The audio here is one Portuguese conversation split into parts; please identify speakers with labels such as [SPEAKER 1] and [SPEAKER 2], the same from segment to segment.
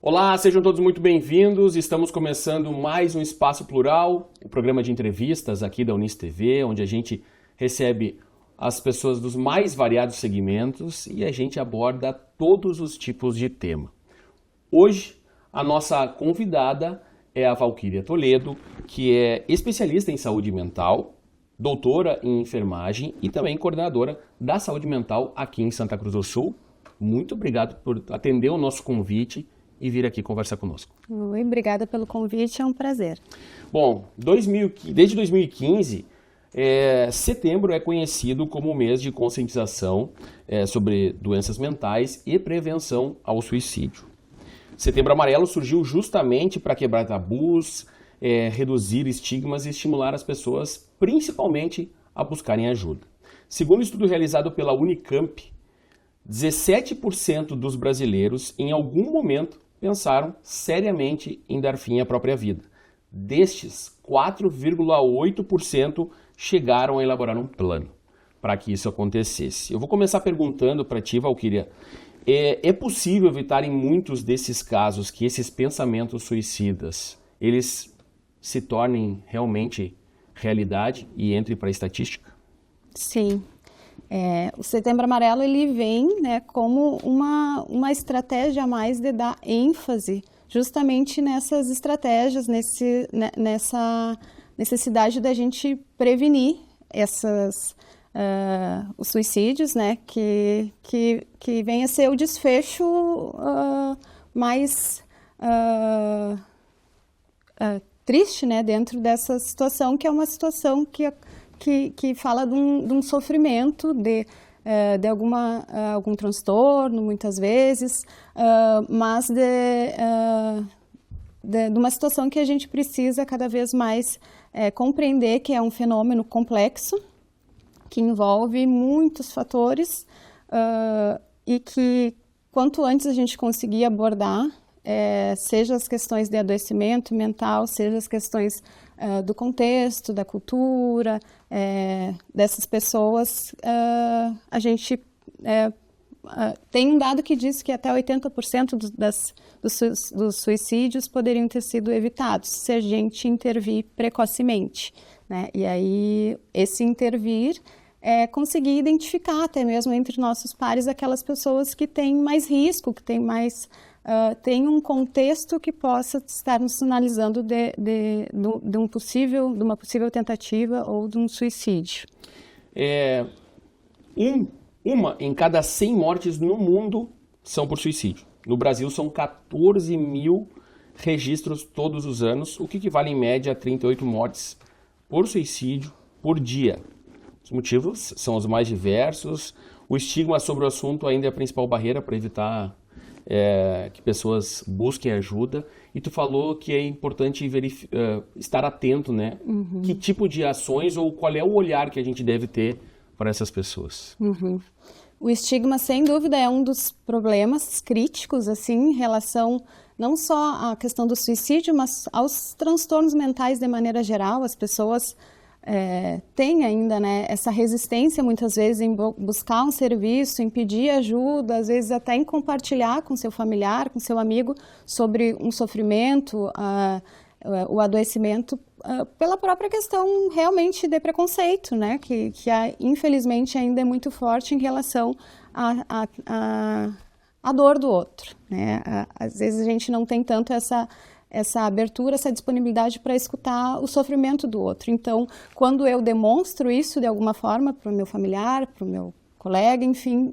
[SPEAKER 1] Olá, sejam todos muito bem-vindos. Estamos começando mais um Espaço Plural, o programa de entrevistas aqui da Unis TV, onde a gente recebe as pessoas dos mais variados segmentos e a gente aborda todos os tipos de tema. Hoje, a nossa convidada é a Valquíria Toledo, que é especialista em saúde mental, doutora em enfermagem e também coordenadora da saúde mental aqui em Santa Cruz do Sul. Muito obrigado por atender o nosso convite e vir aqui conversar conosco.
[SPEAKER 2] Oi, obrigada pelo convite, é um prazer.
[SPEAKER 1] Bom, desde 2015, setembro é conhecido como o mês de conscientização sobre doenças mentais e prevenção ao suicídio. Setembro Amarelo surgiu justamente para quebrar tabus, reduzir estigmas e estimular as pessoas, principalmente, a buscarem ajuda. Segundo um estudo realizado pela Unicamp, 17% dos brasileiros, em algum momento, pensaram seriamente em dar fim à própria vida. Destes, 4,8% chegaram a elaborar um plano para que isso acontecesse. Eu vou começar perguntando para ti, Valquíria, é possível evitar em muitos desses casos que esses pensamentos suicidas, eles se tornem realmente realidade e entrem para a estatística?
[SPEAKER 2] Sim. O Setembro Amarelo ele vem, né, como uma estratégia a mais de dar ênfase justamente nessas estratégias, nessa necessidade da gente prevenir os suicídios, né, que vem a ser o desfecho mais triste, né, dentro dessa situação, que é uma situação que fala de um sofrimento, de algum transtorno, muitas vezes, mas de uma situação que a gente precisa cada vez mais compreender que é um fenômeno complexo, que envolve muitos fatores e que quanto antes a gente conseguir abordar, seja as questões de adoecimento mental, seja as questões do contexto, da cultura, dessas pessoas, a gente tem um dado que diz que até 80% dos suicídios poderiam ter sido evitados se a gente intervir precocemente, né? E aí, esse intervir é conseguir identificar até mesmo entre nossos pares aquelas pessoas que têm mais risco, que têm mais... tem um contexto que possa estar nos sinalizando de uma possível tentativa ou de um suicídio.
[SPEAKER 1] Uma em cada 100 mortes no mundo são por suicídio. No Brasil são 14 mil registros todos os anos, o que equivale em média a 38 mortes por suicídio por dia. Os motivos são os mais diversos. O estigma sobre o assunto ainda é a principal barreira para evitar que pessoas busquem ajuda. E tu falou que é importante estar atento, né? Uhum. Que tipo de ações ou qual é o olhar que a gente deve ter para essas pessoas?
[SPEAKER 2] Uhum. O estigma, sem dúvida, é um dos problemas críticos, assim, em relação não só à questão do suicídio, mas aos transtornos mentais de maneira geral. As pessoas têm ainda, né, essa resistência muitas vezes em buscar um serviço, em pedir ajuda, às vezes até em compartilhar com seu familiar, com seu amigo sobre um sofrimento, o adoecimento, pela própria questão realmente de preconceito, né, que infelizmente ainda é muito forte em relação à dor do outro, né? Às vezes a gente não tem tanto essa abertura, essa disponibilidade para escutar o sofrimento do outro. Então, quando eu demonstro isso de alguma forma para o meu familiar, para o meu colega, enfim,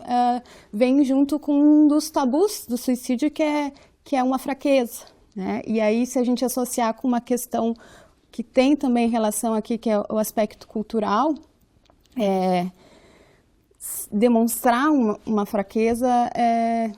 [SPEAKER 2] vem junto com um dos tabus do suicídio, que é uma fraqueza, né? E aí, se a gente associar com uma questão que tem também relação aqui, que é o aspecto cultural, demonstrar uma fraqueza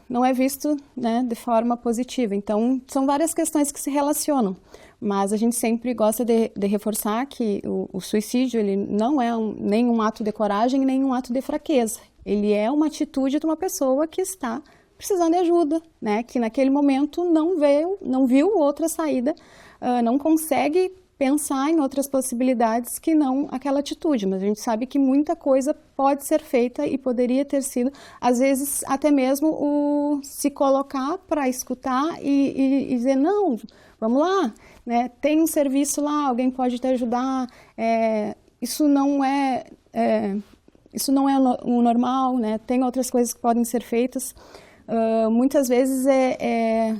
[SPEAKER 2] não é visto, né, de forma positiva. Então, são várias questões que se relacionam, mas a gente sempre gosta de reforçar que o suicídio ele não é nem um ato de coragem, nem um ato de fraqueza. Ele é uma atitude de uma pessoa que está precisando de ajuda, né, que naquele momento não viu outra saída, não consegue pensar em outras possibilidades que não aquela atitude, mas a gente sabe que muita coisa pode ser feita e poderia ter sido, às vezes até mesmo o se colocar para escutar e dizer, não, vamos lá, né? Tem um serviço lá, alguém pode te ajudar, isso não é o normal, né? Tem outras coisas que podem ser feitas. Muitas vezes é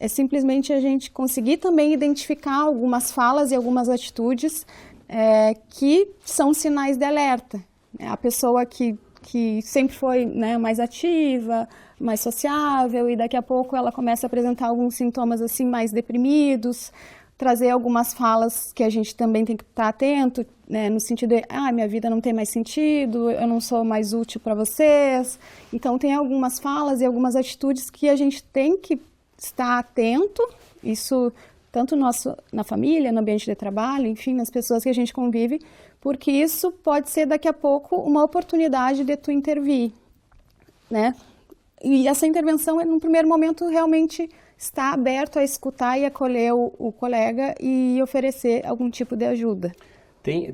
[SPEAKER 2] simplesmente a gente conseguir também identificar algumas falas e algumas atitudes que são sinais de alerta. A pessoa que sempre foi, né, mais ativa, mais sociável, e daqui a pouco ela começa a apresentar alguns sintomas assim mais deprimidos, trazer algumas falas que a gente também tem que estar atento, né, no sentido de, minha vida não tem mais sentido, eu não sou mais útil para vocês. Então tem algumas falas e algumas atitudes que a gente tem que estar atento, isso tanto na família, no ambiente de trabalho, enfim, nas pessoas que a gente convive, porque isso pode ser daqui a pouco uma oportunidade de tu intervir, né? E essa intervenção, no primeiro momento, realmente está aberto a escutar e acolher o colega e oferecer algum tipo de ajuda.
[SPEAKER 1] Tem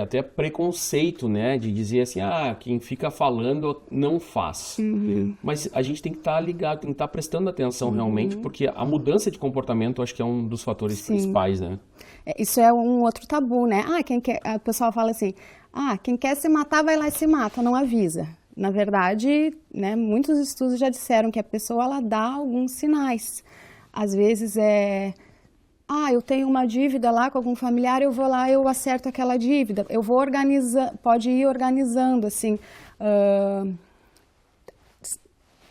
[SPEAKER 1] até preconceito, né, de dizer assim, quem fica falando não faz. Mas a gente tem que estar ligado, tem que estar prestando atenção realmente, porque a mudança de comportamento acho que é um dos fatores principais, né?
[SPEAKER 2] Isso é um outro tabu, né? O pessoal fala assim, quem quer se matar vai lá e se mata, não avisa. Na verdade, né, muitos estudos já disseram que a pessoa ela dá alguns sinais. Às vezes eu tenho uma dívida lá com algum familiar, eu vou lá, eu acerto aquela dívida. Eu vou organizar, pode ir organizando, assim.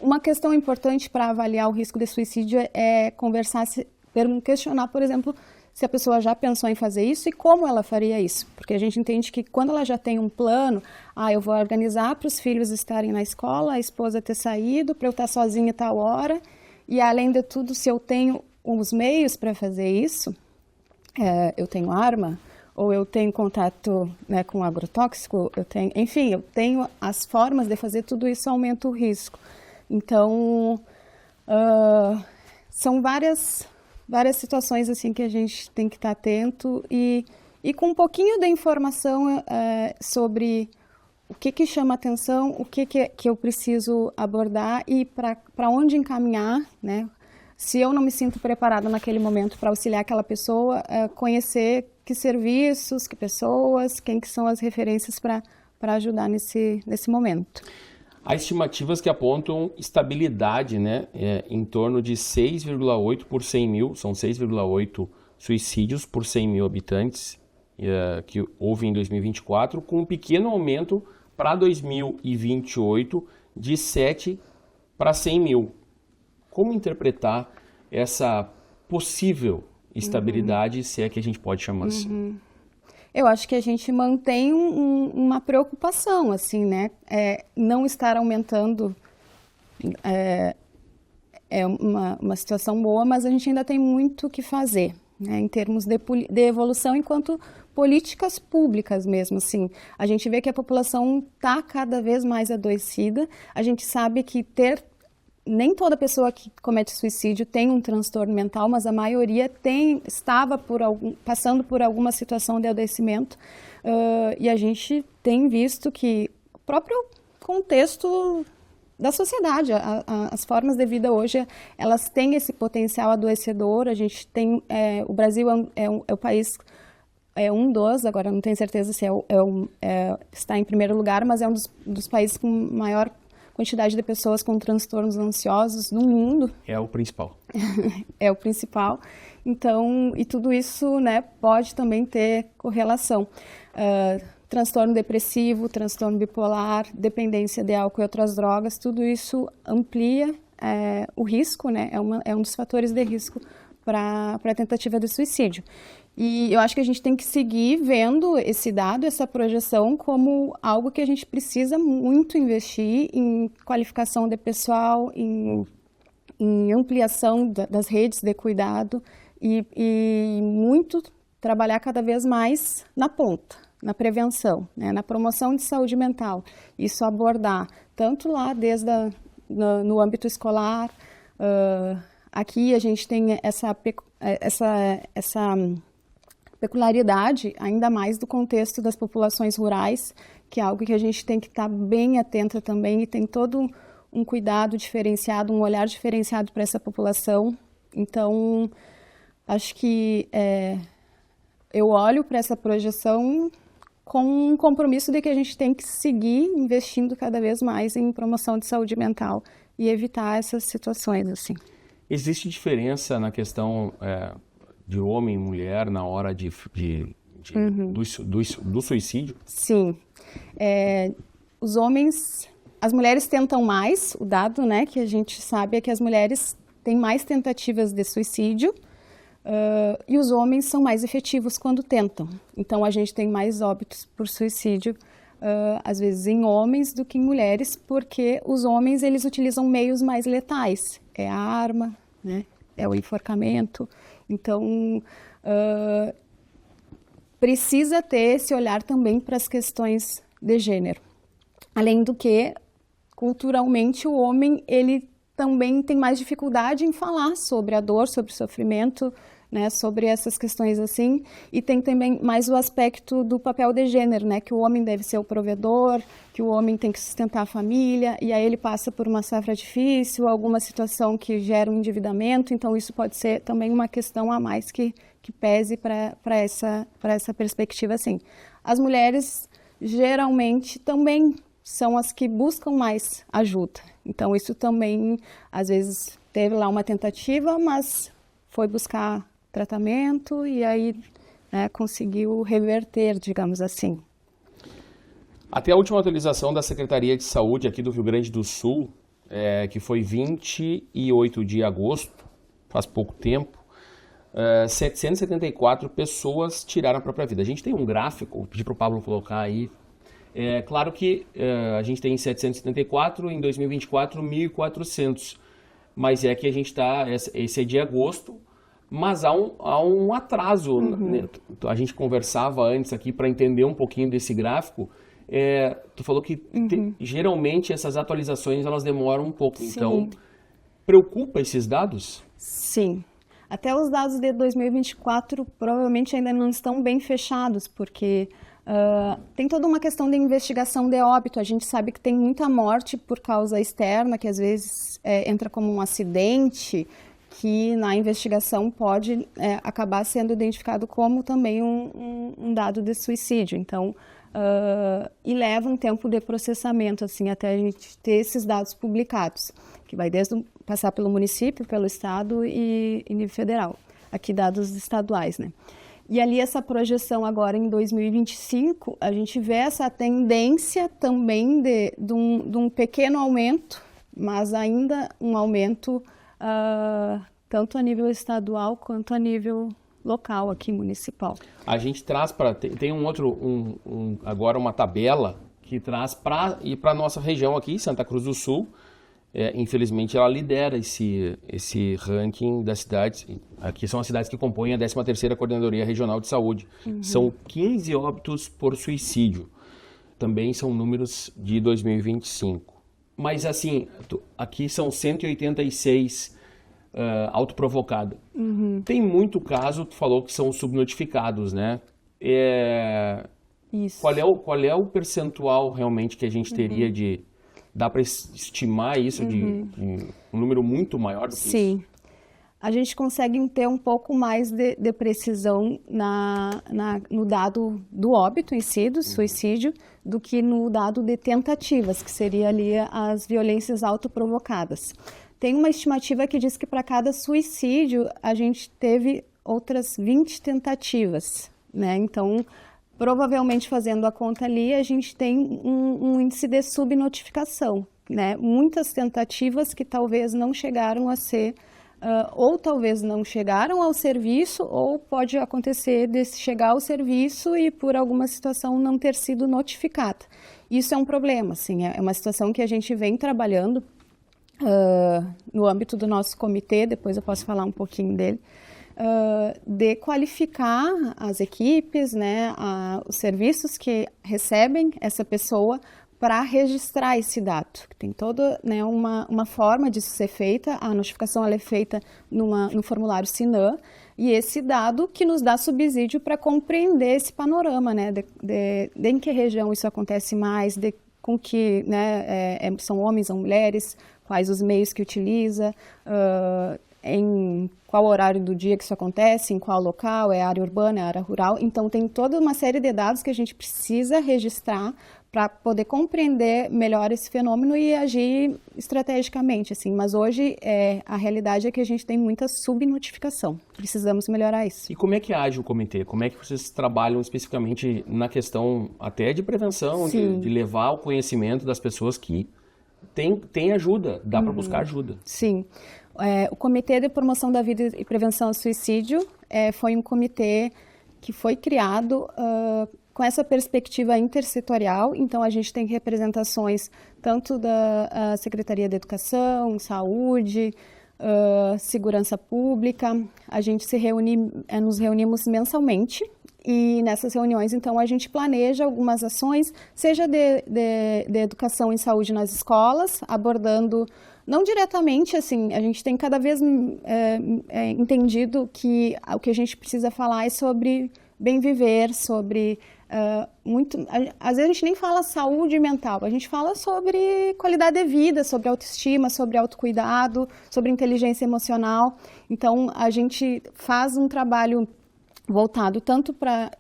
[SPEAKER 2] Uma questão importante para avaliar o risco de suicídio é conversar, questionar, por exemplo, se a pessoa já pensou em fazer isso e como ela faria isso. Porque a gente entende que quando ela já tem um plano, eu vou organizar para os filhos estarem na escola, a esposa ter saído, para eu estar sozinha tal hora, e além de tudo, se eu tenho os meios para fazer isso, eu tenho arma, ou eu tenho contato, né, com agrotóxico, eu tenho as formas de fazer tudo isso, aumenta o risco. Então, são várias situações assim que a gente tem que estar atento e com um pouquinho de informação sobre o que chama atenção, o que eu preciso abordar e para onde encaminhar, né? Se eu não me sinto preparada naquele momento para auxiliar aquela pessoa, conhecer que serviços, que pessoas, quem que são as referências para ajudar nesse momento.
[SPEAKER 1] Há estimativas que apontam estabilidade, né, em torno de 6,8 por 100 mil, são 6,8 suicídios por 100 mil habitantes que houve em 2024, com um pequeno aumento para 2028 de 7 para 100 mil. Como interpretar essa possível estabilidade, se é que a gente pode chamar assim?
[SPEAKER 2] Eu acho que a gente mantém uma preocupação, assim, né? Não estar aumentando é uma situação boa, mas a gente ainda tem muito o que fazer, né? Em termos de evolução enquanto políticas públicas mesmo, assim. A gente vê que a população está cada vez mais adoecida, a gente sabe que nem toda pessoa que comete suicídio tem um transtorno mental, mas a maioria estava passando por alguma situação de adoecimento, e a gente tem visto que o próprio contexto da sociedade, as formas de vida hoje, elas têm esse potencial adoecedor. A gente tem, o Brasil é o país, agora não tenho certeza se está em primeiro lugar, mas é um dos países com maior quantidade de pessoas com transtornos ansiosos no mundo.
[SPEAKER 1] É o principal.
[SPEAKER 2] É o principal. Então, e tudo isso, né, pode também ter correlação. Transtorno depressivo, transtorno bipolar, dependência de álcool e outras drogas, tudo isso amplia o risco, né, é um dos fatores de risco para a tentativa de suicídio. E eu acho que a gente tem que seguir vendo esse dado, essa projeção, como algo que a gente precisa muito investir em qualificação de pessoal, em ampliação das redes de cuidado e muito trabalhar cada vez mais na ponta, na prevenção, né, na promoção de saúde mental. Isso abordar tanto lá desde no âmbito escolar. Aqui a gente tem essa peculiaridade, ainda mais do contexto das populações rurais, que é algo que a gente tem que estar bem atenta também e tem todo um cuidado diferenciado, um olhar diferenciado para essa população. Então, acho que eu olho para essa projeção com um compromisso de que a gente tem que seguir investindo cada vez mais em promoção de saúde mental e evitar essas situações, assim.
[SPEAKER 1] Existe diferença na questão de homem e mulher na hora do suicídio?
[SPEAKER 2] Sim. Os homens, as mulheres tentam mais, o dado, né, que a gente sabe é que as mulheres têm mais tentativas de suicídio e os homens são mais efetivos quando tentam. Então, a gente tem mais óbitos por suicídio, às vezes em homens do que em mulheres, porque os homens, eles utilizam meios mais letais. É a arma, né, é o enforcamento. Então, precisa ter esse olhar também para as questões de gênero. Além do que, culturalmente, o homem, ele também tem mais dificuldade em falar sobre a dor, sobre o sofrimento, né, sobre essas questões assim, e tem também mais o aspecto do papel de gênero, né, que o homem deve ser o provedor, que o homem tem que sustentar a família, e aí ele passa por uma safra difícil, alguma situação que gera um endividamento, então isso pode ser também uma questão a mais que pese para essa perspectiva, assim. As mulheres, geralmente, também são as que buscam mais ajuda, então isso também, às vezes, teve lá uma tentativa, mas foi buscar tratamento e aí, né, conseguiu reverter, digamos assim.
[SPEAKER 1] Até a última atualização da Secretaria de Saúde aqui do Rio Grande do Sul, que foi 28 de agosto, faz pouco tempo, 774 pessoas tiraram a própria vida. A gente tem um gráfico, vou pedir para o Pablo colocar aí. Claro que a gente tem 774, em 2024, 1.400. Mas é que a gente está, esse é de agosto, mas há um atraso. Né? A gente conversava antes aqui para entender um pouquinho desse gráfico. Tu falou que geralmente essas atualizações elas demoram um pouco. Sim. Então, preocupa esses dados?
[SPEAKER 2] Sim. Até os dados de 2024 provavelmente ainda não estão bem fechados, porque tem toda uma questão de investigação de óbito. A gente sabe que tem muita morte por causa externa, que às vezes entra como um acidente, que na investigação pode acabar sendo identificado como também um dado de suicídio. Então, e leva um tempo de processamento, assim, até a gente ter esses dados publicados, que vai desde passar pelo município, pelo estado e nível federal. Aqui dados estaduais, né? E ali essa projeção agora em 2025, a gente vê essa tendência também de um pequeno aumento, mas ainda um aumento tanto a nível estadual quanto a nível local aqui, municipal.
[SPEAKER 1] A gente traz tem agora uma tabela que traz para a nossa região aqui, Santa Cruz do Sul. Infelizmente ela lidera esse ranking das cidades. Aqui são as cidades que compõem a 13ª Coordenadoria Regional de Saúde. São 15 óbitos por suicídio. Também são números de 2025. Mas assim, aqui são 186 autoprovocado. Tem muito caso, tu falou que são subnotificados, né?
[SPEAKER 2] Isso.
[SPEAKER 1] Qual é o percentual realmente que a gente teria de... Dá para estimar isso de um número muito maior do que
[SPEAKER 2] Sim.
[SPEAKER 1] isso?
[SPEAKER 2] A gente consegue ter um pouco mais de precisão no dado do óbito em si, do suicídio, do que no dado de tentativas, que seria ali as violências autoprovocadas. Tem uma estimativa que diz que para cada suicídio a gente teve outras 20 tentativas, né? Então, provavelmente fazendo a conta ali, a gente tem um índice de subnotificação, né? Muitas tentativas que talvez não chegaram a ser, ou talvez não chegaram ao serviço, ou pode acontecer de chegar ao serviço e por alguma situação não ter sido notificada. Isso é um problema, assim, é uma situação que a gente vem trabalhando no âmbito do nosso comitê, depois eu posso falar um pouquinho dele, de qualificar as equipes, né, os serviços que recebem essa pessoa para registrar esse dado. Tem toda, né, uma forma disso ser feita, a notificação ela é feita no formulário SINAM, E esse dado que nos dá subsídio para compreender esse panorama, né, de em que região isso acontece mais, com que, né, são homens ou mulheres, quais os meios que utiliza, em qual horário do dia que isso acontece, em qual local, é área urbana, é área rural. Então, tem toda uma série de dados que a gente precisa registrar para poder compreender melhor esse fenômeno e agir estrategicamente, assim. Mas hoje, a realidade é que a gente tem muita subnotificação. Precisamos melhorar isso.
[SPEAKER 1] E como é que age o comitê? Como é que vocês trabalham especificamente na questão até de prevenção, de levar o conhecimento das pessoas que tem ajuda, dá para buscar ajuda?
[SPEAKER 2] Sim. O Comitê de Promoção da Vida e Prevenção ao Suicídio foi um comitê que foi criado com essa perspectiva intersetorial. Então, a gente tem representações tanto da Secretaria de Educação, Saúde, Segurança Pública. A gente nos reunimos mensalmente. E nessas reuniões, então, a gente planeja algumas ações, seja de educação em saúde nas escolas, abordando, não diretamente, assim, a gente tem cada vez entendido que o que a gente precisa falar é sobre bem viver, sobre às vezes a gente nem fala saúde mental, a gente fala sobre qualidade de vida, sobre autoestima, sobre autocuidado, sobre inteligência emocional. Então, a gente faz um trabalho voltado tanto para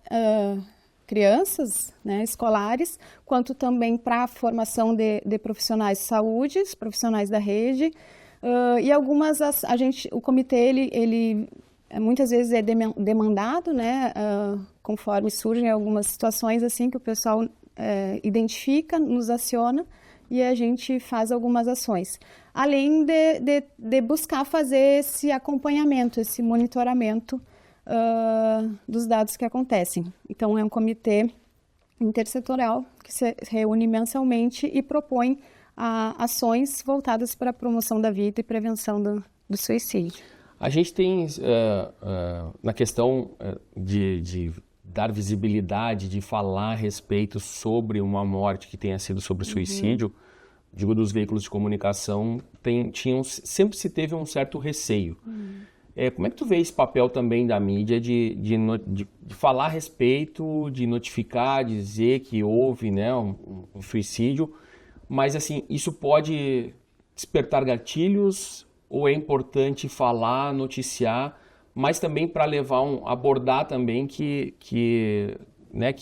[SPEAKER 2] crianças, né, escolares, quanto também para a formação de profissionais de saúde, profissionais da rede. E algumas, o comitê, ele muitas vezes é demandado, né, conforme surgem algumas situações assim que o pessoal identifica, nos aciona, e a gente faz algumas ações. Além de buscar fazer esse acompanhamento, esse monitoramento dos dados que acontecem. Então, é um comitê intersetorial que se reúne mensalmente e propõe ações voltadas para a promoção da vida e prevenção do suicídio.
[SPEAKER 1] A gente tem, na questão de dar visibilidade, de falar a respeito sobre uma morte que tenha sido sobre suicídio, digo, dos veículos de comunicação, sempre se teve um certo receio. Como é que tu vê esse papel também da mídia de falar a respeito, de notificar, dizer que houve, né, um suicídio, mas assim, isso pode despertar gatilhos ou é importante falar, noticiar, mas também para abordar também que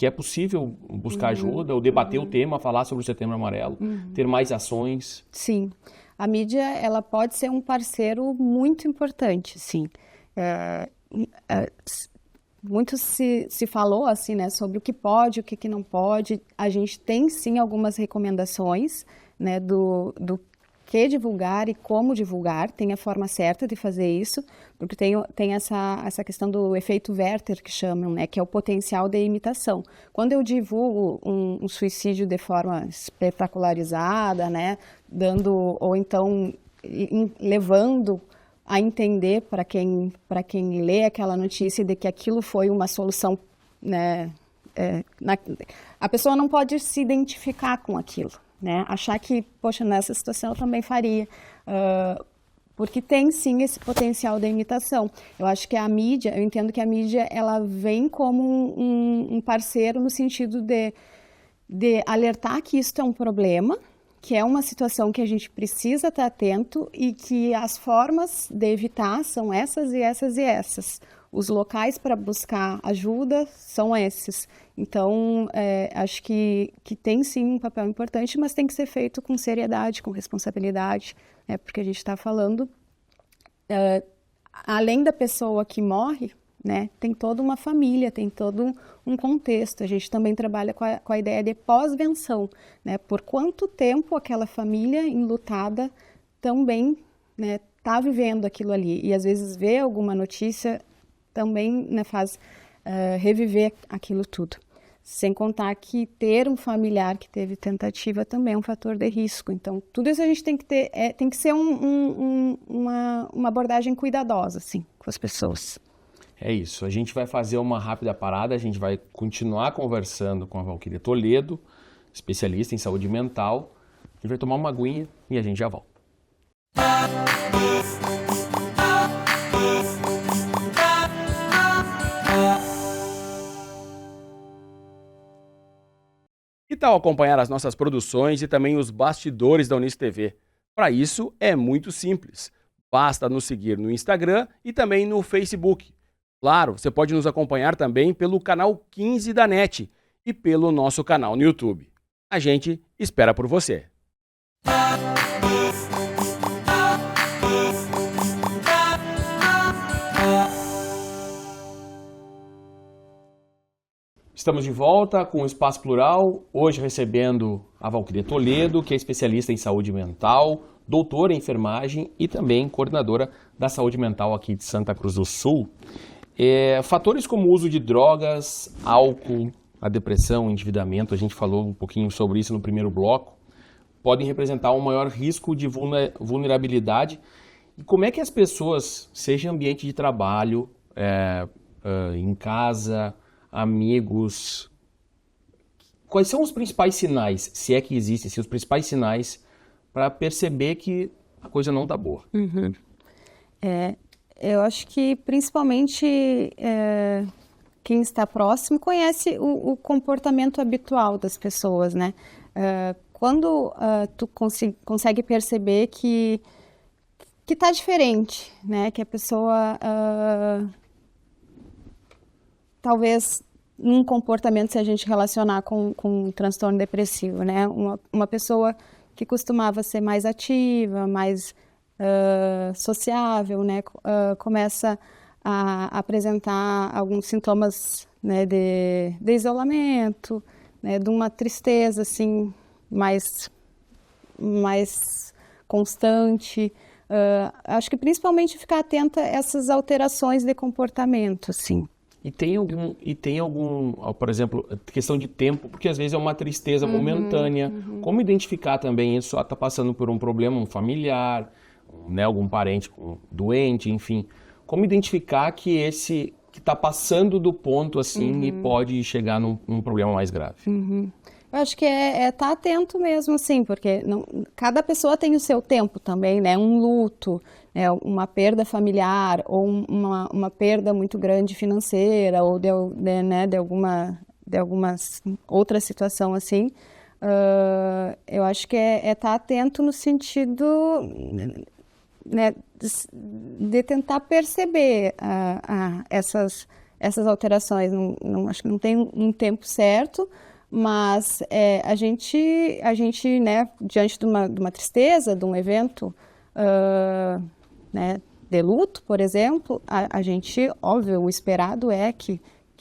[SPEAKER 1] é possível buscar ajuda ou debater o tema, falar sobre o Setembro Amarelo, ter mais ações?
[SPEAKER 2] Sim. A mídia, ela pode ser um parceiro muito importante, sim. Muito se falou, assim, né, sobre o que pode, o que não pode. A gente tem, sim, algumas recomendações, né, do que divulgar e como divulgar. Tem a forma certa de fazer isso, porque tem essa questão do efeito Werther, que chamam, né, que é o potencial de imitação. Quando eu divulgo um suicídio de forma espetacularizada, né, ou então levando a entender para quem lê aquela notícia de que aquilo foi uma solução, né, a pessoa não pode se identificar com aquilo, né, achar que, poxa, nessa situação eu também faria, porque tem sim esse potencial da imitação. Eu acho que eu entendo que a mídia, ela vem como um parceiro no sentido de alertar que isso é um problema, que é uma situação que a gente precisa estar atento e que as formas de evitar são essas e essas e essas. Os locais para buscar ajuda são esses. Então, acho que tem sim um papel importante, mas tem que ser feito com seriedade, com responsabilidade, né? Porque a gente está falando, além da pessoa que morre, né, tem toda uma família, tem todo um contexto. A gente também trabalha com a ideia de pós-venção, né? Por quanto tempo aquela família enlutada também, né, tá vivendo aquilo ali. E às vezes vê alguma notícia também, né, faz reviver aquilo tudo. Sem contar que ter um familiar que teve tentativa também é um fator de risco. Então, tudo isso a gente tem que ter, tem que ser uma abordagem cuidadosa, assim, com as pessoas.
[SPEAKER 1] É isso, a gente vai fazer uma rápida parada, a gente vai continuar conversando com a Valquíria Toledo, especialista em saúde mental. A gente vai tomar uma aguinha e a gente já volta. Que tal acompanhar as nossas produções e também os bastidores da Unis TV? Para isso é muito simples. Basta nos seguir no Instagram e também no Facebook. Claro, você pode nos acompanhar também pelo canal 15 da NET e pelo nosso canal no YouTube. A gente espera por você. Estamos de volta com o Espaço Plural, hoje recebendo a Valquíria Toledo, que é especialista em saúde mental, doutora em enfermagem e também coordenadora da saúde mental aqui de Santa Cruz do Sul. Fatores como o uso de drogas, álcool, a depressão, o endividamento, a gente falou um pouquinho sobre isso no primeiro bloco, podem representar um maior risco de vulnerabilidade. E como é que as pessoas, seja em ambiente de trabalho, em casa, amigos, quais são os principais sinais, se é que existem, os principais sinais para perceber que a coisa não está boa?
[SPEAKER 2] Eu acho que principalmente quem está próximo conhece o comportamento habitual das pessoas, né? Quando tu consegue perceber que está diferente, né? Que a pessoa talvez num comportamento, se a gente relacionar com um transtorno depressivo, né? Uma pessoa que costumava ser mais ativa, mais sociável, né? Começa a apresentar alguns sintomas, né, de isolamento, né, de uma tristeza assim mais constante. Acho que principalmente ficar atenta a essas alterações de comportamento, assim.
[SPEAKER 1] E tem algum, por exemplo, questão de tempo, porque às vezes é uma tristeza momentânea. Como identificar também isso? Está passando por um problema, um familiar, né, algum parente doente, enfim. Como identificar que está passando do ponto assim e pode chegar num problema mais grave?
[SPEAKER 2] Eu acho que estar atento mesmo, assim, porque cada pessoa tem o seu tempo também, né? Um luto, né? Uma perda familiar ou uma perda muito grande financeira ou de alguma outra situação assim. Eu acho que estar atento no sentido, né, de tentar perceber essas alterações. Acho que não tem um tempo certo. Mas a gente, né, diante de uma tristeza, de um evento, né, de luto, por exemplo, a gente, óbvio, o esperado é que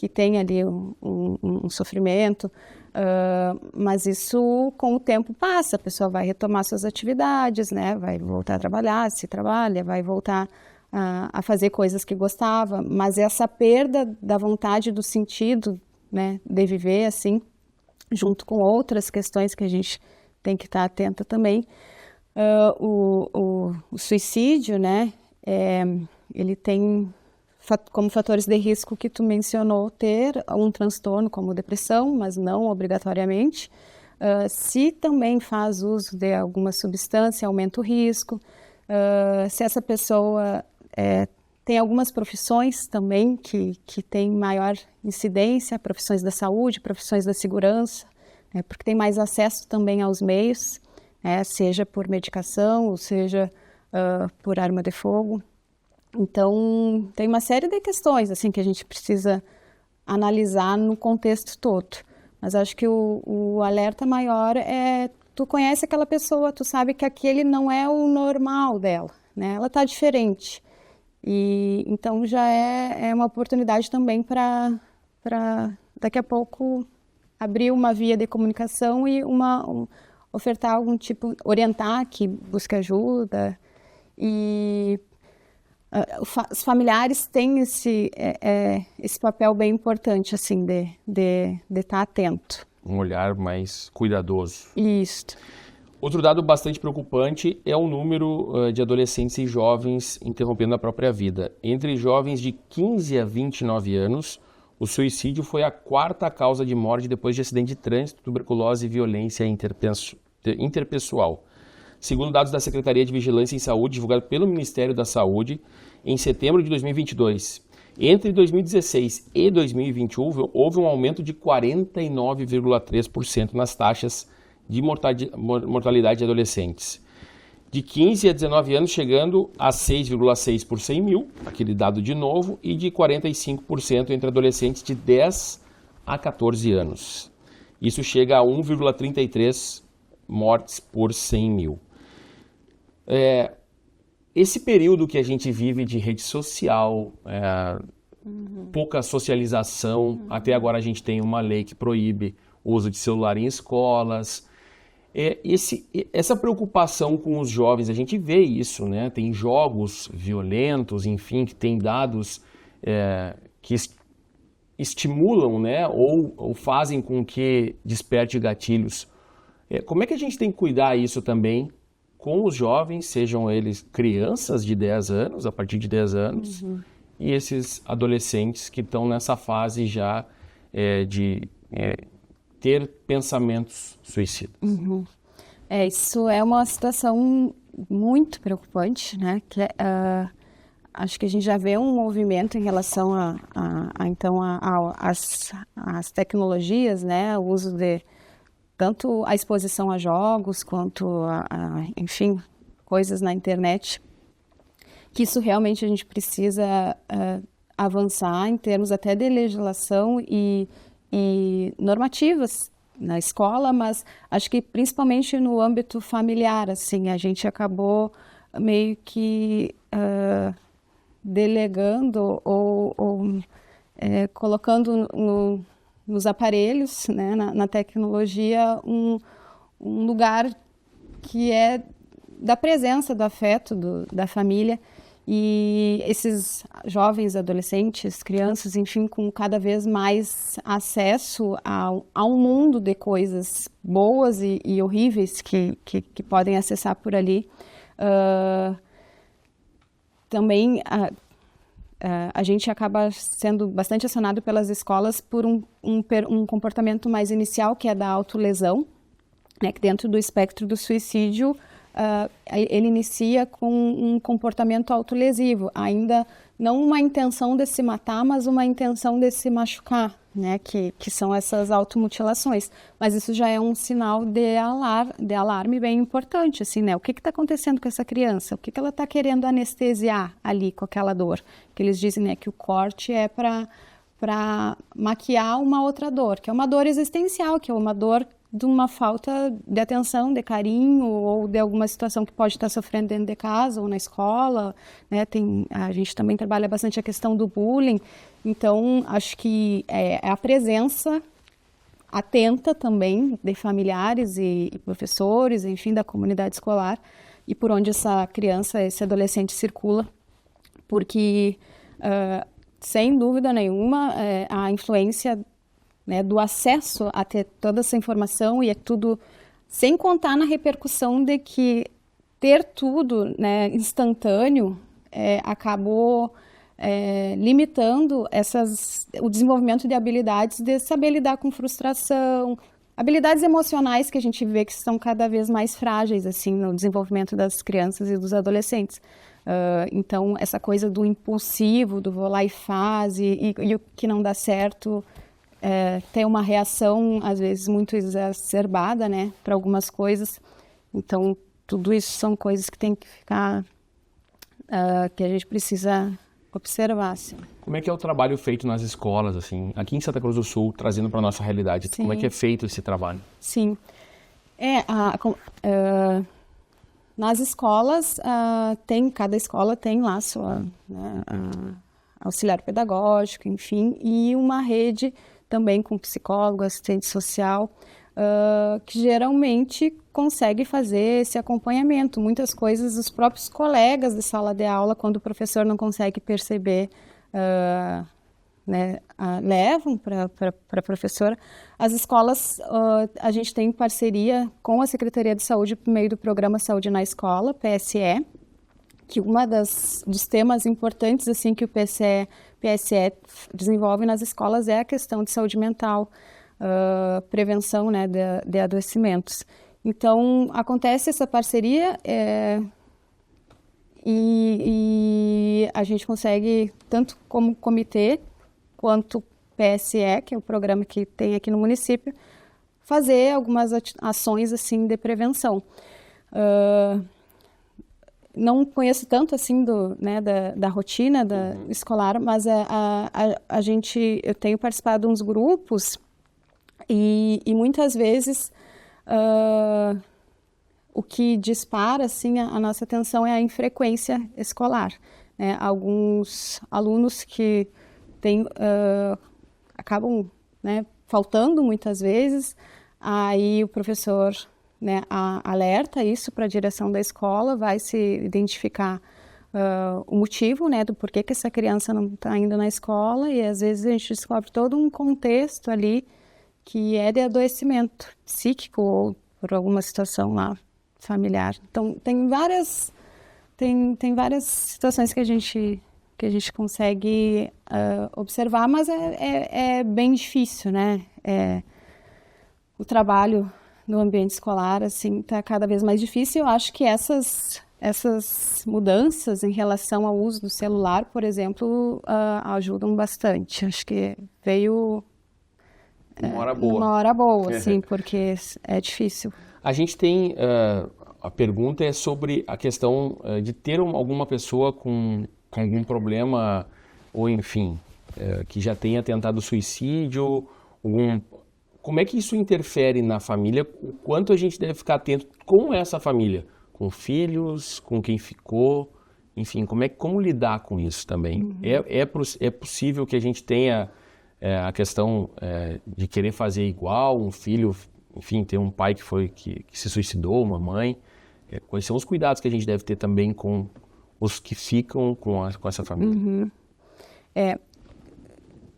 [SPEAKER 2] tenha ali um sofrimento, mas isso com o tempo passa, a pessoa vai retomar suas atividades, né, vai voltar a trabalhar, se trabalha, vai voltar a fazer coisas que gostava, mas essa perda da vontade, do sentido, né, de viver, assim, junto com outras questões que a gente tem que estar atenta também. O suicídio, né, ele tem como fatores de risco que tu mencionou ter um transtorno como depressão, mas não obrigatoriamente. Se também faz uso de alguma substância, aumenta o risco. Se essa pessoa tem algumas profissões também que têm maior incidência, profissões da saúde, profissões da segurança, né, porque tem mais acesso também aos meios, né, seja por medicação, ou seja por arma de fogo. Então, tem uma série de questões assim, que a gente precisa analisar no contexto todo. Mas acho que o alerta maior tu conhece aquela pessoa, tu sabe que aquele não é o normal dela, né? Ela está diferente. E então já é uma oportunidade também para daqui a pouco abrir uma via de comunicação e ofertar algum tipo, orientar que busque ajuda. E os familiares têm esse papel bem importante, assim, de estar atento.
[SPEAKER 1] Um olhar mais cuidadoso.
[SPEAKER 2] Isso.
[SPEAKER 1] Outro dado bastante preocupante é o número de adolescentes e jovens interrompendo a própria vida. Entre jovens de 15 a 29 anos, o suicídio foi a 4ª causa de morte depois de acidente de trânsito, tuberculose e violência interpessoal. Segundo dados da Secretaria de Vigilância em Saúde, divulgado pelo Ministério da Saúde, em setembro de 2022, Entre 2016 e 2020 houve um aumento de 49,3% nas taxas de mortalidade de adolescentes. De 15 a 19 anos, chegando a 6,6 por 100 mil, aquele dado de novo, e de 45% entre adolescentes de 10 a 14 anos. Isso chega a 1,33 mortes por 100 mil. Esse período que a gente vive de rede social, pouca socialização, até agora a gente tem uma lei que proíbe o uso de celular em escolas. Essa preocupação com os jovens, a gente vê isso, né? Tem jogos violentos, enfim, que tem dados que estimulam, né? Ou fazem com que desperte gatilhos. Como é que a gente tem que cuidar isso também com os jovens, sejam eles crianças de 10 anos, a partir de 10 anos, e esses adolescentes que estão nessa fase já de ter pensamentos suicidas?
[SPEAKER 2] Isso é uma situação muito preocupante, né? Acho que a gente já vê um movimento em relação às tecnologias, né? O uso de tanto a exposição a jogos quanto enfim, coisas na internet, que isso realmente a gente precisa avançar em termos até de legislação e normativas na escola, mas acho que principalmente no âmbito familiar, assim, a gente acabou meio que delegando ou colocando nos aparelhos, né, na tecnologia, um lugar que é da presença do afeto da família, e esses jovens, adolescentes, crianças, enfim, com cada vez mais acesso a um mundo de coisas boas e horríveis que podem acessar por ali. Também a gente acaba sendo bastante acionado pelas escolas por um comportamento mais inicial, que é da autolesão, né, que dentro do espectro do suicídio, ele inicia com um comportamento autolesivo, ainda não uma intenção de se matar, mas uma intenção de se machucar, né, que são essas automutilações. Mas isso já é um sinal de alarme bem importante, assim, né? O que está acontecendo com essa criança? O que ela está querendo anestesiar ali com aquela dor? Que eles dizem, né, que o corte é para maquiar uma outra dor, que é uma dor existencial, que é uma dor de uma falta de atenção, de carinho, ou de alguma situação que pode estar sofrendo dentro de casa ou na escola, né? A gente também trabalha bastante a questão do bullying, então acho que é a presença atenta também de familiares e professores, enfim, da comunidade escolar, e por onde essa criança, esse adolescente circula, porque sem dúvida nenhuma a influência, né, do acesso a ter toda essa informação, e é tudo sem contar na repercussão de que ter tudo, né, instantâneo acabou limitando o desenvolvimento de habilidades de saber lidar com frustração, habilidades emocionais que a gente vê que são cada vez mais frágeis assim no desenvolvimento das crianças e dos adolescentes. Então essa coisa do impulsivo, do vou lá e faz, e o que não dá certo, tem uma reação, às vezes, muito exacerbada, né, para algumas coisas. Então, tudo isso são coisas que tem que ficar, que a gente precisa observar, assim.
[SPEAKER 1] Como é que é o trabalho feito nas escolas, assim, aqui em Santa Cruz do Sul, trazendo para a nossa realidade? Sim. Como é que é feito esse trabalho?
[SPEAKER 2] Sim. Nas escolas, cada escola tem lá sua, né, auxiliar pedagógico, enfim, e uma rede também com psicólogo, assistente social, que geralmente consegue fazer esse acompanhamento. Muitas coisas os próprios colegas de sala de aula, quando o professor não consegue perceber, né, levam para a professora. As escolas, a gente tem parceria com a Secretaria de Saúde por meio do Programa Saúde na Escola, PSE, que dos temas importantes assim que o PSE desenvolve nas escolas é a questão de saúde mental, prevenção, né, de adoecimentos. Então, acontece essa parceria e a gente consegue, tanto como comitê, quanto PSE, que é o programa que tem aqui no município, fazer algumas ações assim de prevenção. Não conheço tanto assim da rotina escolar, mas eu tenho participado de uns grupos e muitas vezes o que dispara assim a nossa atenção é a infrequência escolar, né? Alguns alunos que acabam, né, faltando muitas vezes, aí o professor, né, alerta isso para a direção da escola, vai se identificar o motivo, né, do porquê que essa criança não está indo na escola, e às vezes a gente descobre todo um contexto ali que é de adoecimento psíquico ou por alguma situação lá familiar. Então tem várias situações que a gente consegue observar, mas é bem difícil, né? O trabalho no ambiente escolar assim está cada vez mais difícil. Eu acho que essas mudanças em relação ao uso do celular, por exemplo, ajudam bastante. Acho que veio
[SPEAKER 1] uma hora boa,
[SPEAKER 2] assim, porque é difícil.
[SPEAKER 1] A gente tem a pergunta é sobre a questão de ter alguma pessoa com algum problema ou enfim que já tenha tentado suicídio, como é que isso interfere na família? O quanto a gente deve ficar atento com essa família, com filhos, com quem ficou, enfim, como lidar com isso também? Uhum. É possível que a gente tenha a questão de querer fazer igual, um filho, enfim, ter um pai que se suicidou, uma mãe? Quais são os cuidados que a gente deve ter também com os que ficam com essa família?
[SPEAKER 2] Uhum.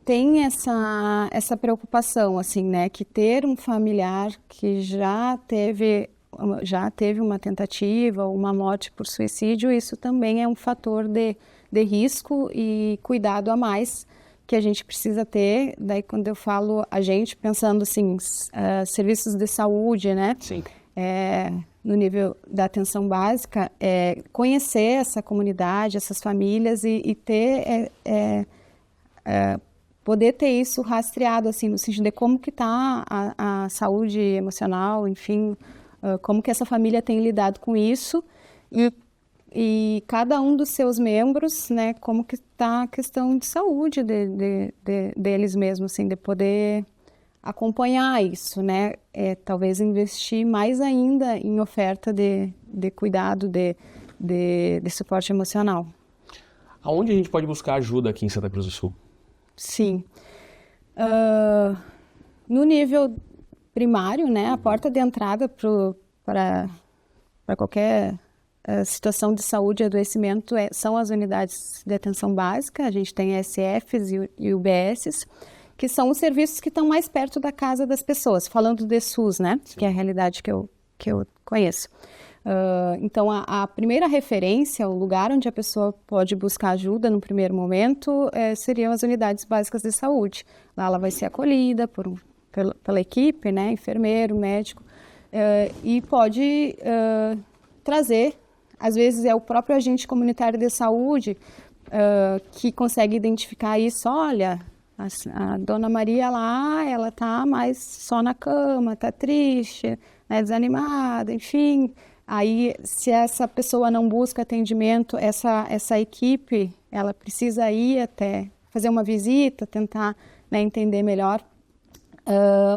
[SPEAKER 2] Tem essa preocupação, assim, né, que ter um familiar que já teve uma tentativa ou uma morte por suicídio, isso também é um fator de risco e cuidado a mais que a gente precisa ter. Daí quando eu falo a gente, pensando assim, serviços de saúde, né?
[SPEAKER 1] Sim.
[SPEAKER 2] No nível da atenção básica, conhecer essa comunidade, essas famílias e ter poder ter isso rastreado, assim, no sentido de como que está a saúde emocional, enfim, como que essa família tem lidado com isso e cada um dos seus membros, né, como que está a questão de saúde deles mesmos, assim, de poder acompanhar isso, né, talvez investir mais ainda em oferta de cuidado, de suporte emocional.
[SPEAKER 1] Aonde a gente pode buscar ajuda aqui em Santa Cruz do Sul?
[SPEAKER 2] Sim. No nível primário, né, a porta de entrada para qualquer situação de saúde e adoecimento são as unidades de atenção básica. A gente tem SFs e UBSs, que são os serviços que estão mais perto da casa das pessoas, falando de SUS, né, que é a realidade que eu conheço. Então, a primeira referência, o lugar onde a pessoa pode buscar ajuda no primeiro momento, seriam as unidades básicas de saúde. Lá ela vai ser acolhida pela equipe, né, enfermeiro, médico, e pode trazer, às vezes é o próprio agente comunitário de saúde que consegue identificar isso. Olha, a dona Maria lá, ela tá mais só na cama, tá triste, né, desanimada, enfim. Aí, se essa pessoa não busca atendimento, essa equipe, ela precisa ir até fazer uma visita, tentar, né, entender melhor.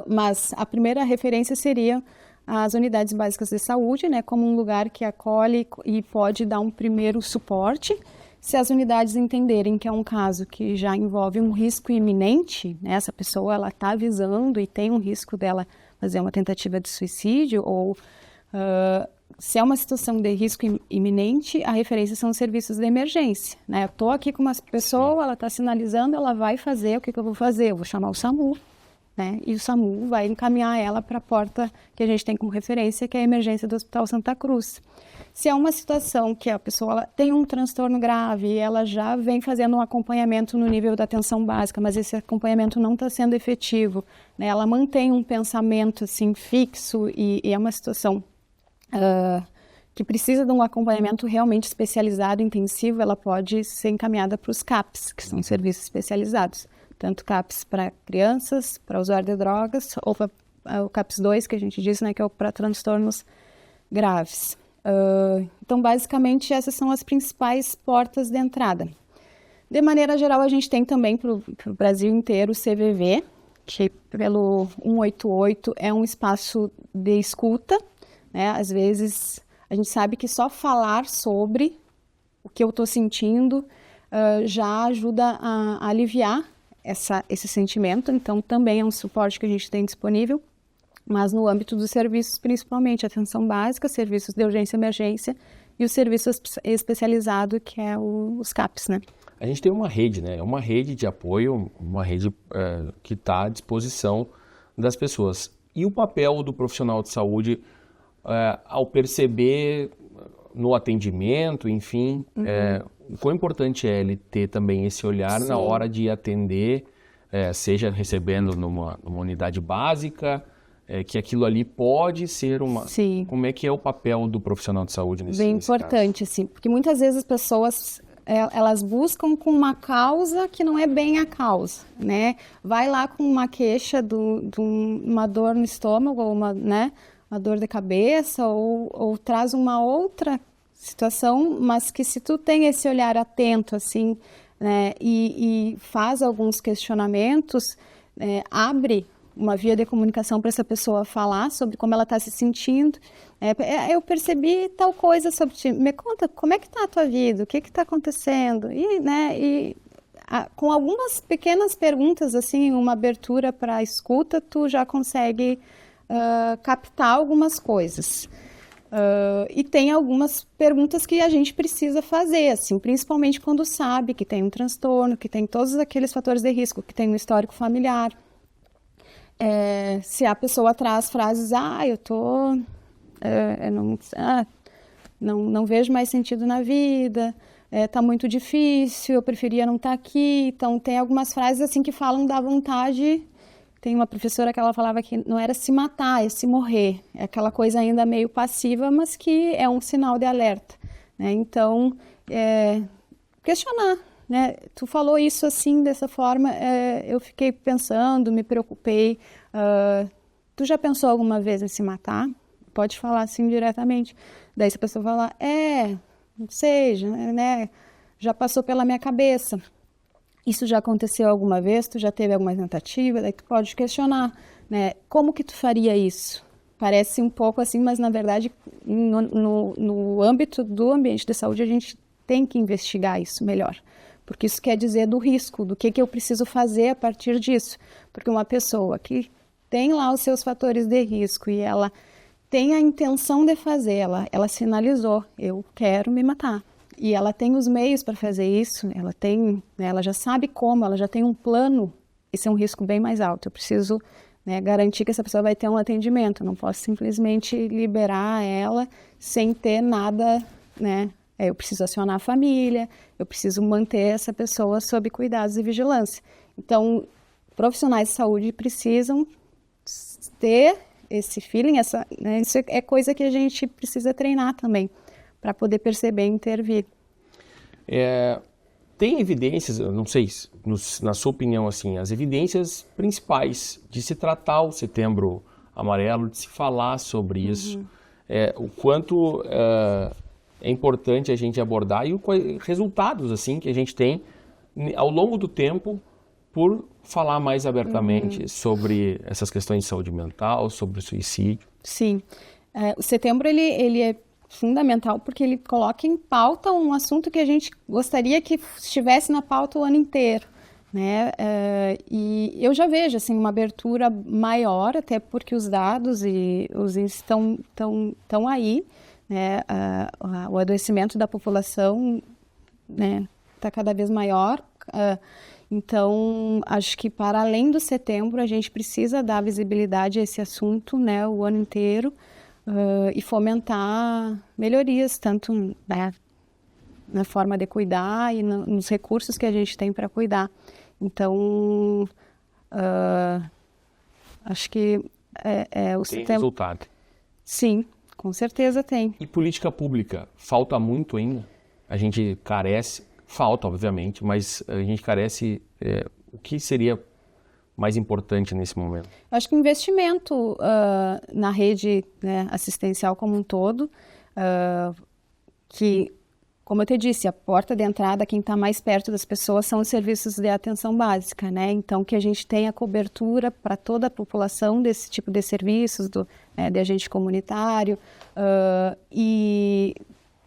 [SPEAKER 2] Mas a primeira referência seria as unidades básicas de saúde, né, como um lugar que acolhe e pode dar um primeiro suporte. Se as unidades entenderem que é um caso que já envolve um risco iminente, né, essa pessoa ela está avisando e tem um risco dela fazer uma tentativa de suicídio ou se é uma situação de risco iminente, a referência são os serviços de emergência, né? Eu estou aqui com uma pessoa, ela está sinalizando, ela vai fazer, o que eu vou fazer? Eu vou chamar o SAMU, né? E o SAMU vai encaminhar ela para a porta que a gente tem como referência, que é a emergência do Hospital Santa Cruz. Se é uma situação que a pessoa ela tem um transtorno grave e ela já vem fazendo um acompanhamento no nível da atenção básica, mas esse acompanhamento não está sendo efetivo, né? Ela mantém um pensamento assim fixo e é uma situação que precisa de um acompanhamento realmente especializado, intensivo, ela pode ser encaminhada para os CAPs, que são serviços especializados. Tanto CAPs para crianças, para usuário de drogas, ou para o CAPs 2, que a gente disse, né, que é para transtornos graves. Então, basicamente, essas são as principais portas de entrada. De maneira geral, a gente tem também para o Brasil inteiro o CVV, que pelo 188 é um espaço de escuta, né? Às vezes, a gente sabe que só falar sobre o que eu estou sentindo já ajuda a aliviar esse sentimento. Então, também é um suporte que a gente tem disponível, mas no âmbito dos serviços, principalmente atenção básica, serviços de urgência e emergência e o serviço especializado, que é os CAPs, né?
[SPEAKER 1] A gente tem uma rede, né? É uma rede de apoio, uma rede que está à disposição das pessoas. E o papel do profissional de saúde ao perceber no atendimento, enfim, o quão importante é ele ter também esse olhar na hora de atender, seja recebendo numa unidade básica, que aquilo ali pode ser uma...
[SPEAKER 2] Sim.
[SPEAKER 1] Como é que é o papel do profissional de saúde nesse
[SPEAKER 2] Bem
[SPEAKER 1] caso?
[SPEAKER 2] importante, assim, porque muitas vezes as pessoas... elas buscam com uma causa que não é bem a causa, né? Vai lá com uma queixa de uma dor no estômago, ou uma dor de cabeça, ou traz uma outra situação, mas que se tu tem esse olhar atento, assim, né, e faz alguns questionamentos, abre uma via de comunicação para essa pessoa falar sobre como ela está se sentindo. Eu percebi tal coisa sobre ti. Me conta, como é que está a tua vida? O que está acontecendo? Com algumas pequenas perguntas, assim, uma abertura para a escuta, tu já consegue captar algumas coisas. E tem algumas perguntas que a gente precisa fazer, assim, principalmente quando sabe que tem um transtorno, que tem todos aqueles fatores de risco, que tem um histórico familiar. Se a pessoa traz frases, não vejo mais sentido na vida, tá muito difícil, eu preferia não estar aqui. Então, tem algumas frases assim que falam da vontade. Tem uma professora que ela falava que não era se matar, é se morrer. É aquela coisa ainda meio passiva, mas que é um sinal de alerta, né? Então, questionar. Né? Tu falou isso assim, dessa forma, eu fiquei pensando, me preocupei. Tu já pensou alguma vez em se matar? Pode falar assim diretamente. Daí se a pessoa falar, não sei, né? Já passou pela minha cabeça. Isso já aconteceu alguma vez? Tu já teve alguma tentativa? Daí tu pode questionar, né? Como que tu faria isso? Parece um pouco assim, mas na verdade, no âmbito do ambiente de saúde, a gente tem que investigar isso melhor. Porque isso quer dizer do risco, do que eu preciso fazer a partir disso. Porque uma pessoa que tem lá os seus fatores de risco e ela tem a intenção de fazer, ela sinalizou, eu quero me matar. E ela tem os meios para fazer isso, ela já sabe como, ela já tem um plano. Esse é um risco bem mais alto. Eu preciso garantir que essa pessoa vai ter um atendimento. Eu não posso simplesmente liberar ela sem ter nada, né? Eu preciso acionar a família, eu preciso manter essa pessoa sob cuidados e vigilância. Então, profissionais de saúde precisam ter esse feeling, isso é coisa que a gente precisa treinar também, para poder perceber e intervir.
[SPEAKER 1] Tem evidências, eu não sei, na sua opinião, assim, as evidências principais de se tratar o Setembro Amarelo, de se falar sobre isso, o quanto... é importante a gente abordar e os resultados assim, que a gente tem ao longo do tempo por falar mais abertamente sobre essas questões de saúde mental, sobre o suicídio.
[SPEAKER 2] Sim. O Setembro ele é fundamental porque ele coloca em pauta um assunto que a gente gostaria que estivesse na pauta o ano inteiro, né? E eu já vejo assim, uma abertura maior, até porque os dados e os índices estão aí. Né, o adoecimento da população, né, está cada vez maior, então acho que para além do Setembro a gente precisa dar visibilidade a esse assunto, né, o ano inteiro, e fomentar melhorias, tanto na forma de cuidar e nos recursos que a gente tem para cuidar. Então, acho que o
[SPEAKER 1] Tem
[SPEAKER 2] Setembro...
[SPEAKER 1] resultado.
[SPEAKER 2] Sim. Com certeza tem.
[SPEAKER 1] E política pública, falta muito ainda? A gente carece, falta obviamente, mas a gente carece, o que seria mais importante nesse momento?
[SPEAKER 2] Eu acho que investimento na rede, né, assistencial como um todo, que, como eu te disse, a porta de entrada, quem está mais perto das pessoas são os serviços de atenção básica, né? Então, que a gente tenha cobertura para toda a população desse tipo de serviços, de agente comunitário, e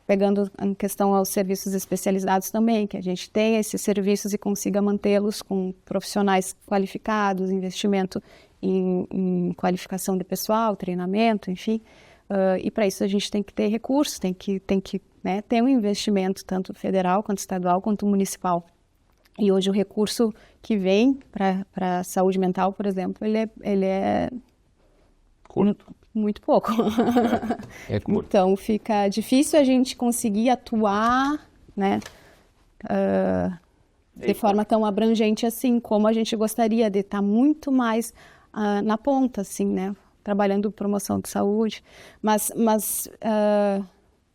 [SPEAKER 2] pegando em questão aos serviços especializados também, que a gente tenha esses serviços e consiga mantê-los com profissionais qualificados, investimento em qualificação de pessoal, treinamento, enfim. E para isso a gente tem que ter recursos, tem que né, ter um investimento tanto federal, quanto estadual, quanto municipal. E hoje o recurso que vem para a saúde mental, por exemplo, ele é
[SPEAKER 1] Curto.
[SPEAKER 2] Muito pouco.
[SPEAKER 1] É curto.
[SPEAKER 2] Então fica difícil a gente conseguir atuar, né, de forma tão abrangente assim, como a gente gostaria de estar muito mais na ponta, assim, né, trabalhando promoção de saúde, mas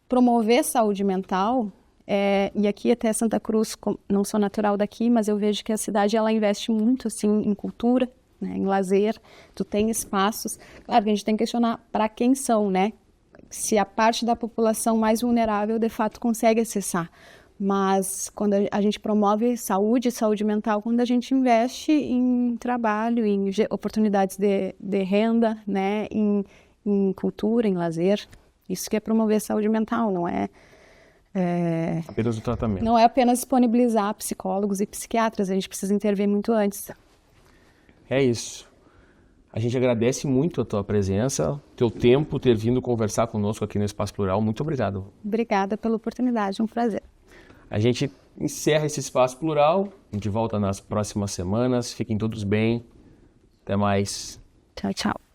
[SPEAKER 2] promover saúde mental, e aqui até Santa Cruz, não sou natural daqui, mas eu vejo que a cidade ela investe muito assim em cultura, né, em lazer, tu tem espaços, claro que a gente tem que questionar para quem são, né, se a parte da população mais vulnerável de fato consegue acessar, mas quando a gente promove saúde mental, quando a gente investe em trabalho, em oportunidades de renda, né, em cultura, em lazer, isso que é promover saúde mental, não é
[SPEAKER 1] apenas o tratamento.
[SPEAKER 2] Não é apenas disponibilizar psicólogos e psiquiatras, a gente precisa intervir muito antes.
[SPEAKER 1] É isso. A gente agradece muito a tua presença, teu tempo, ter vindo conversar conosco aqui no Espaço Plural. Muito obrigado.
[SPEAKER 2] Obrigada pela oportunidade, um prazer.
[SPEAKER 1] A gente encerra esse Espaço Plural. A gente volta nas próximas semanas. Fiquem todos bem. Até mais.
[SPEAKER 2] Tchau, tchau.